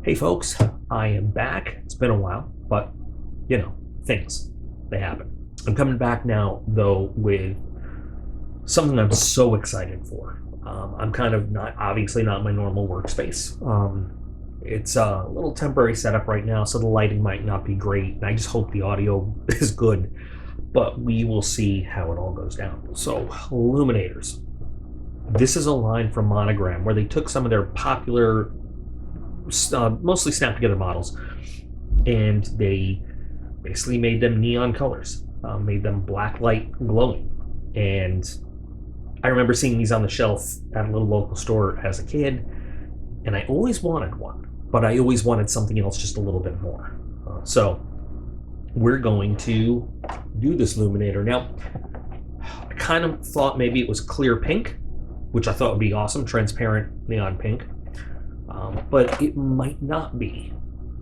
Hey folks, I am back. It's been a while, but things, they happen. I'm coming back now though with something I'm so excited for. I'm kind of obviously not my normal workspace. It's a little temporary setup right now, so the lighting might not be great, and I just hope the audio is good, but we will see how it all goes down. So, Illuminators. This is a line from Monogram where they took some of their popular mostly snap together models, and they basically made them neon colors, made them black light glowing. And I remember seeing these on the shelf at a little local store as a kid, and I always wanted one, but I always wanted something else just a little bit more. So we're going to do this Luminator. Now, I kind of thought maybe it was clear pink, which I thought would be awesome, transparent neon pink. But it might not be.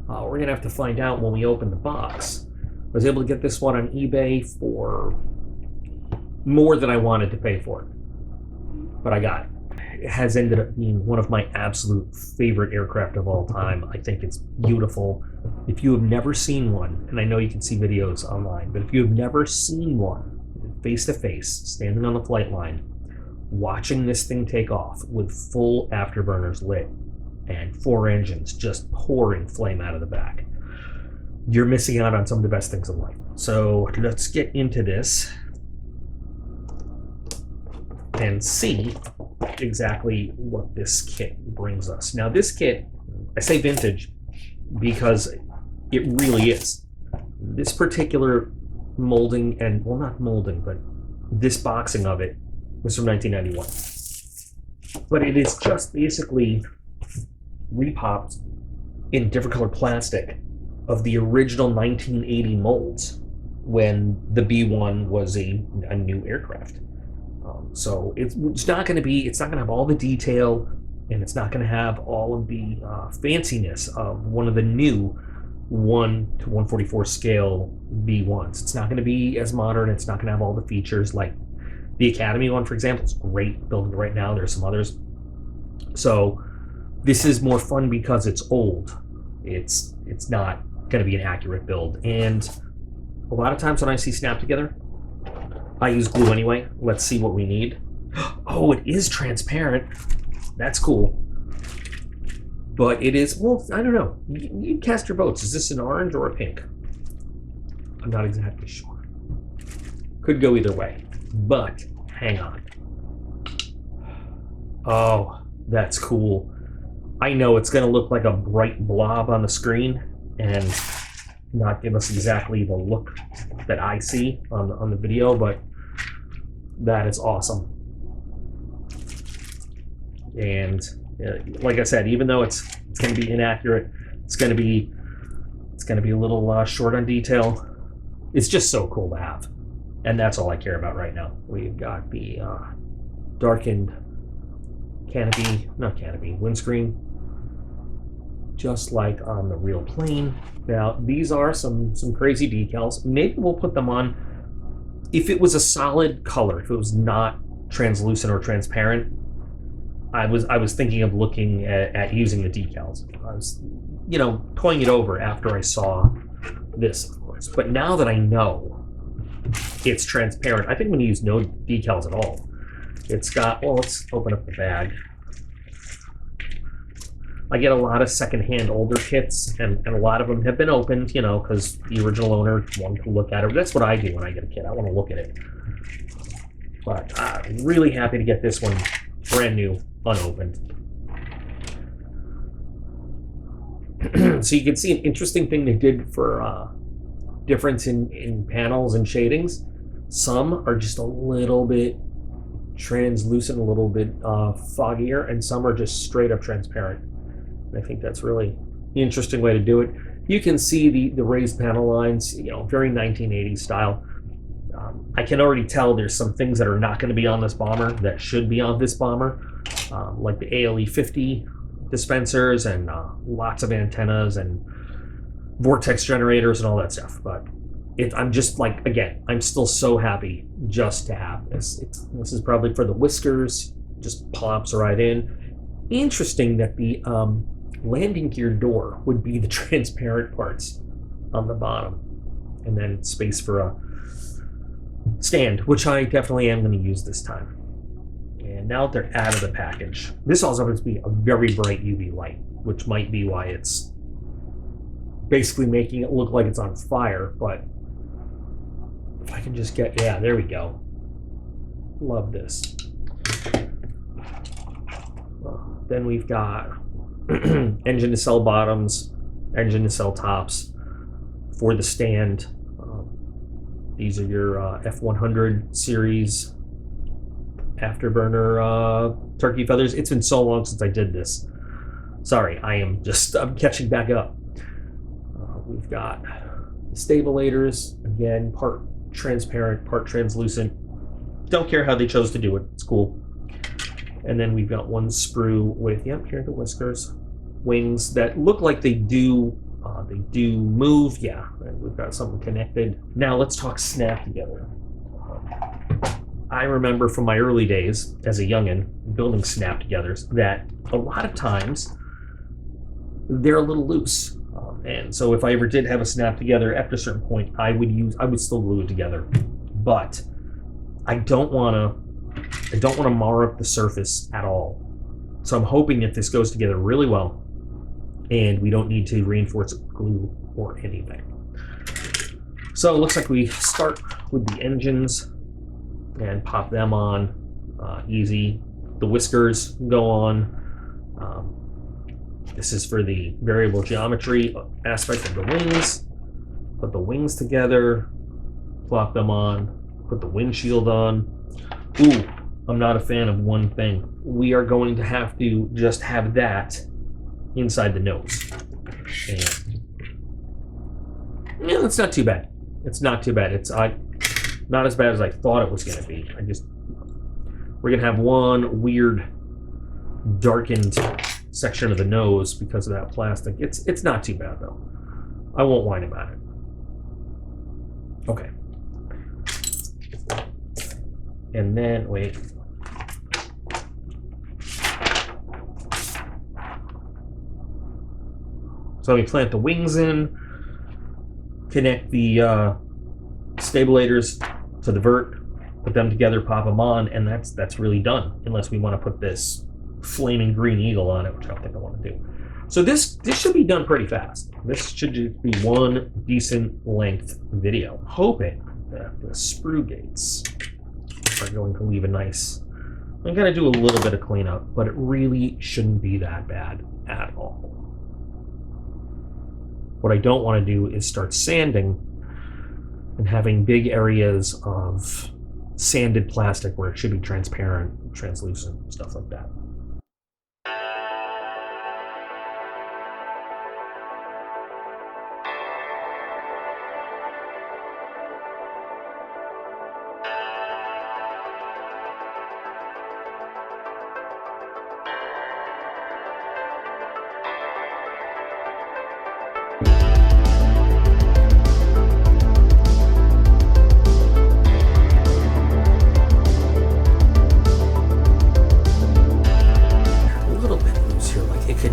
We're gonna have to find out when we open the box. I was able to get this one on eBay for more than I wanted to pay for it, but I got it. It has ended up being one of my absolute favorite aircraft of all time. I think it's beautiful. If you have never seen one, and I know you can see videos online, but if you have never seen one face to face, standing on the flight line, watching this thing take off with full afterburners lit, and 4 engines just pouring flame out of the back, you're missing out on some of the best things in life. So let's get into this and see exactly what this kit brings us. Now this kit, I say vintage because it really is. This particular molding, and well, not molding, but this boxing of it was from 1991. But it is just basically repopped in different color plastic of the original 1980 molds when the B-1 was a new aircraft. So it's not going to have all the detail, and it's not going to have all of the fanciness of one of the new 1 to 144 scale B-1s. It's not going to be as modern. It's not going to have all the features like the Academy one, for example. It's great building right now. There's some others. So this is more fun because it's old. It's not going to be an accurate build. And a lot of times when I see snap together, I use glue anyway. Let's see what we need. Oh, it is transparent. That's cool. But it is, well, I don't know. You cast your votes. Is this an orange or a pink? I'm not exactly sure. Could go either way. But hang on. Oh, that's cool. I know it's going to look like a bright blob on the screen and not give us exactly the look that I see on the video, but that is awesome. And like I said, even though it's going to be inaccurate, it's going to be a little short on detail. It's just so cool to have, and that's all I care about right now. We've got the darkened windscreen, just like on the real plane. Now these are some crazy decals. Maybe we'll put them on if it was a solid color, if it was not translucent or transparent. I was thinking of looking at using the decals. I was toying it over after I saw this, of course, but now that I know it's transparent, I think I'm going to use no decals at all. It's got, well, let's open up the bag. I get a lot of secondhand older kits, and a lot of them have been opened, because the original owner wanted to look at it. That's what I do when I get a kit. I want to look at it. But I'm really happy to get this one brand new, unopened. So you can see an interesting thing they did for difference in panels and shadings. Some are just a little bit translucent, a little bit foggier, and some are just straight up transparent. I think that's really an interesting way to do it. You can see the raised panel lines, very 1980s style. I can already tell there's some things that are not going to be on this bomber that should be on this bomber, like the ALE 50 dispensers and lots of antennas and vortex generators and all that stuff. But I'm just like, again, I'm still so happy just to have this. This is probably for the whiskers, just pops right in. Interesting that the landing gear door would be the transparent parts on the bottom, and then space for a stand, which I definitely am going to use this time. And now that they're out of the package, this also happens to be a very bright UV light, which might be why it's basically making it look like it's on fire. But if I can just get, yeah, there we go. Love this. Then we've got engine nacelle bottoms, engine nacelle tops for the stand. These are your F100 series afterburner turkey feathers. It's been so long since I did this. Sorry, I'm catching back up. We've got stabilators, again, part transparent, part translucent. Don't care how they chose to do it, it's cool. And then we've got one sprue with, yep, here are the whiskers, wings that look like they do move, yeah. And we've got something connected. Now let's talk snap together. I remember from my early days as a youngin' building snap togethers that a lot of times they're a little loose. And so if I ever did have a snap together after a certain point, I would still glue it together. But I don't want to mar up the surface at all. So I'm hoping that this goes together really well and we don't need to reinforce it with glue or anything. So it looks like we start with the engines and pop them on. Easy. The whiskers go on. This is for the variable geometry aspect of the wings. Put the wings together, plop them on, put the windshield on. Ooh, I'm not a fan of one thing. We are going to have to just have that inside the nose. And yeah, that's not too bad. It's not too bad. It's not as bad as I thought it was going to be. We're going to have one weird darkened section of the nose because of that plastic. It's not too bad though. I won't whine about it. Okay. And then, wait. So we plant the wings in, connect the stabilators to the vert, put them together, pop them on, and that's really done. Unless we want to put this flaming green eagle on it, which I don't think I want to do. So this should be done pretty fast. This should just be one decent length video. Hoping that the sprue gates are going to leave a nice, I'm going to do a little bit of cleanup, but it really shouldn't be that bad at all. What I don't want to do is start sanding and having big areas of sanded plastic where it should be transparent, translucent, stuff like that.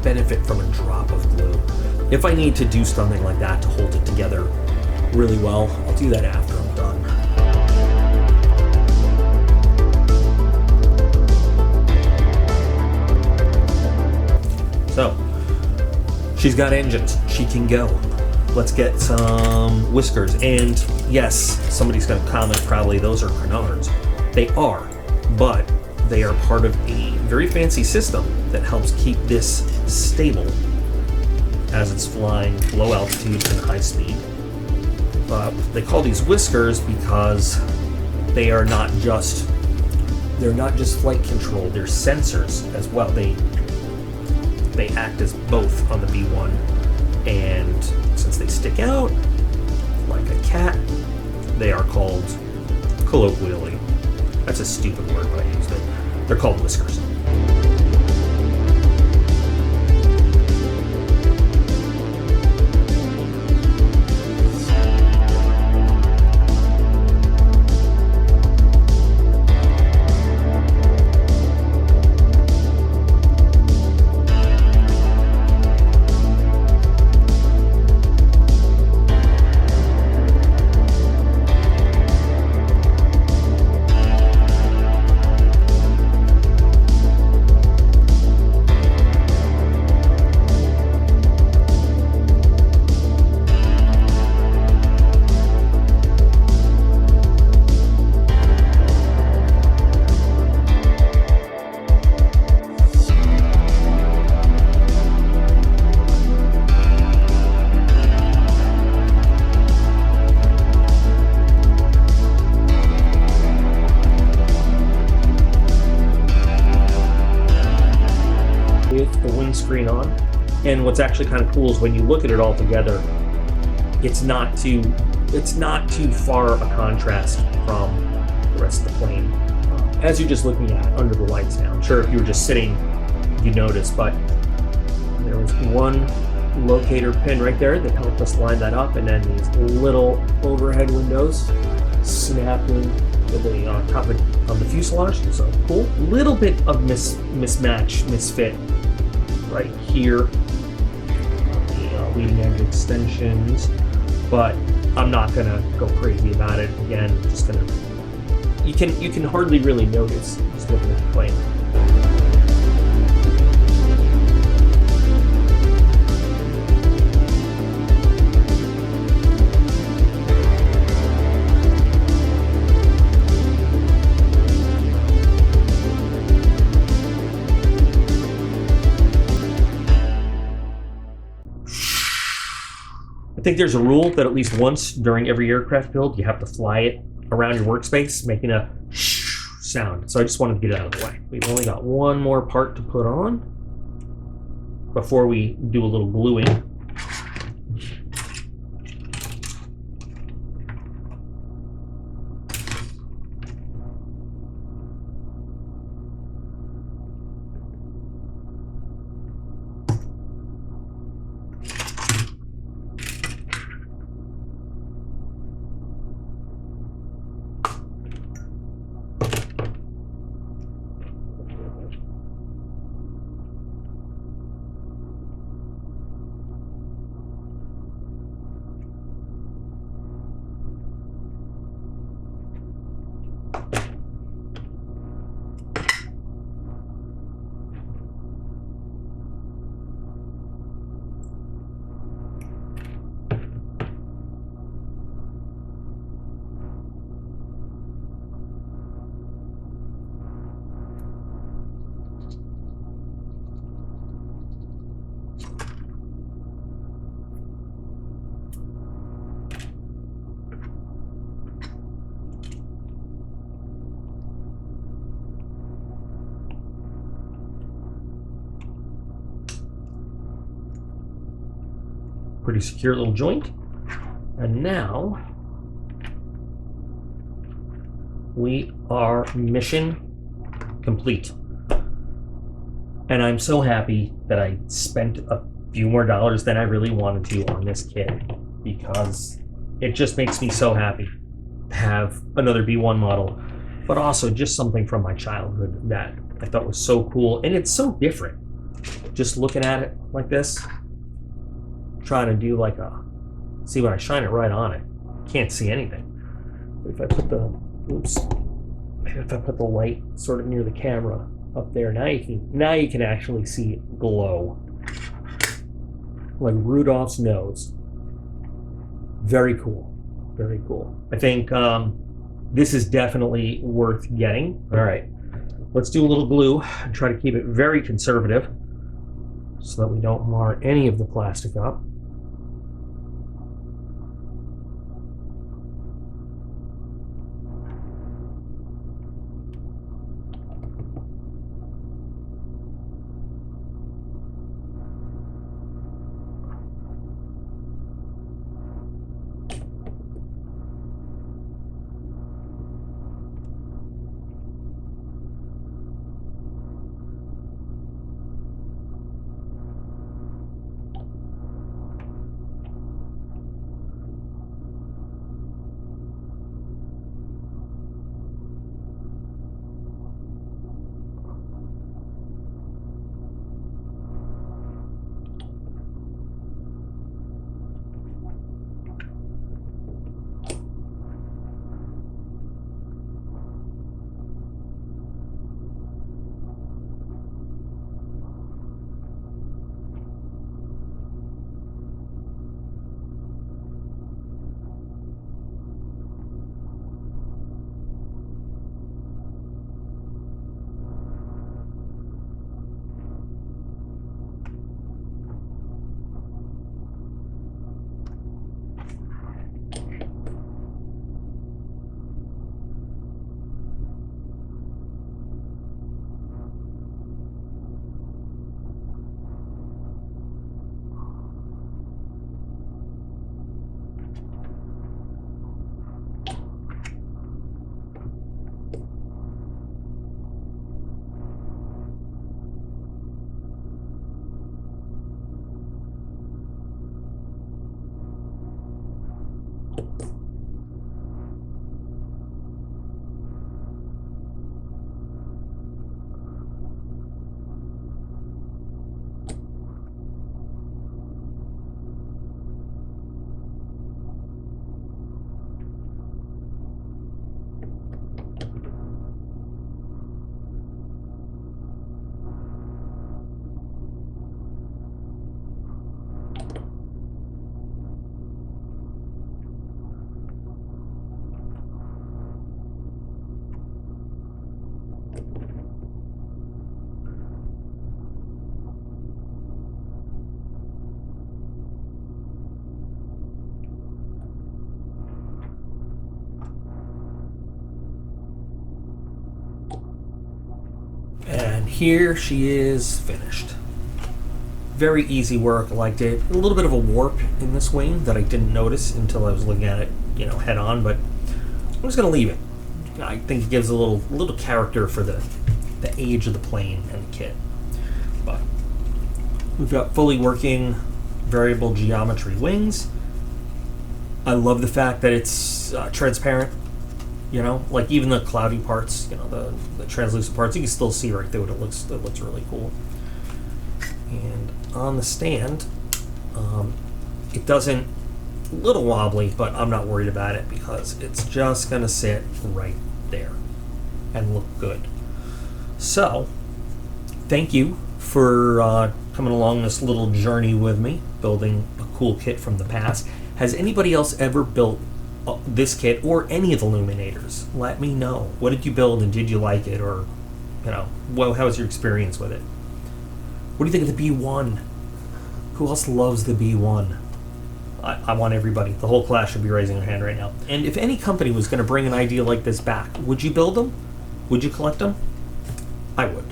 Benefit from a drop of glue. If I need to do something like that to hold it together really well, I'll do that after I'm done. So, she's got engines. She can go. Let's get some whiskers. And yes, somebody's going to comment probably those are canards. They are, but they are part of a very fancy system that helps keep this stable as it's flying low altitude and high speed. They call these whiskers because they are not just flight control, they're sensors as well. They act as both on the B-1, and since they stick out like a cat, they are called, colloquially, that's a stupid word but I used it, they're called whiskers. screen on. And what's actually kind of cool is when you look at it all together, it's not too far a contrast from the rest of the plane. As you're just looking at it under the lights now. I'm sure if you were just sitting, you'd notice, but there was one locator pin right there that helped us line that up, and then these little overhead windows snapping to the top of the fuselage. So cool. Little bit of misfit right here. The leading edge extensions, but I'm not gonna go crazy about it. Again, just gonna. You can hardly really notice just looking at the plane. I think there's a rule that at least once during every aircraft build, you have to fly it around your workspace, making a sound. So I just wanted to get it out of the way. We've only got one more part to put on before we do a little gluing. Pretty secure little joint. And now we are mission complete. And I'm so happy that I spent a few more dollars than I really wanted to on this kit, because it just makes me so happy to have another B1 model, but also just something from my childhood that I thought was so cool. And it's so different. Just looking at it like this, trying to do like a, see when I shine it right on it, can't see anything. But if I put the, if I put the light sort of near the camera up there, now you can actually see it glow like Rudolph's nose. Very cool, very cool. I think this is definitely worth getting. All right, let's do a little glue and try to keep it very conservative so that we don't mar any of the plastic up. here she is finished. Very easy work, I liked it. A little bit of a warp in this wing that I didn't notice until I was looking at it, head on, but I'm just gonna leave it. I think it gives a little character for the age of the plane and the kit. But we've got fully working variable geometry wings. I love the fact that it's transparent. Like even the cloudy parts, the translucent parts, you can still see right through it. It looks really cool. And on the stand, it doesn't, a little wobbly, but I'm not worried about it because it's just gonna sit right there and look good. So, thank you for coming along this little journey with me, building a cool kit from the past. Has anybody else ever built this kit or any of the Luminators? Let me know. What did you build and did you like it? Or, how was your experience with it? What do you think of the B-1? Who else loves the B-1? I want everybody. The whole class should be raising their hand right now. And if any company was going to bring an idea like this back, would you build them? Would you collect them? I would.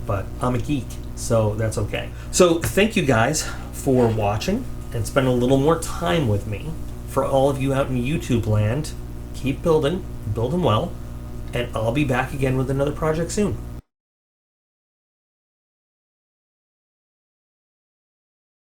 But I'm a geek, so that's okay. So thank you guys for watching and spending a little more time with me. For all of you out in YouTube land, keep building, build them well, and I'll be back again with another project soon.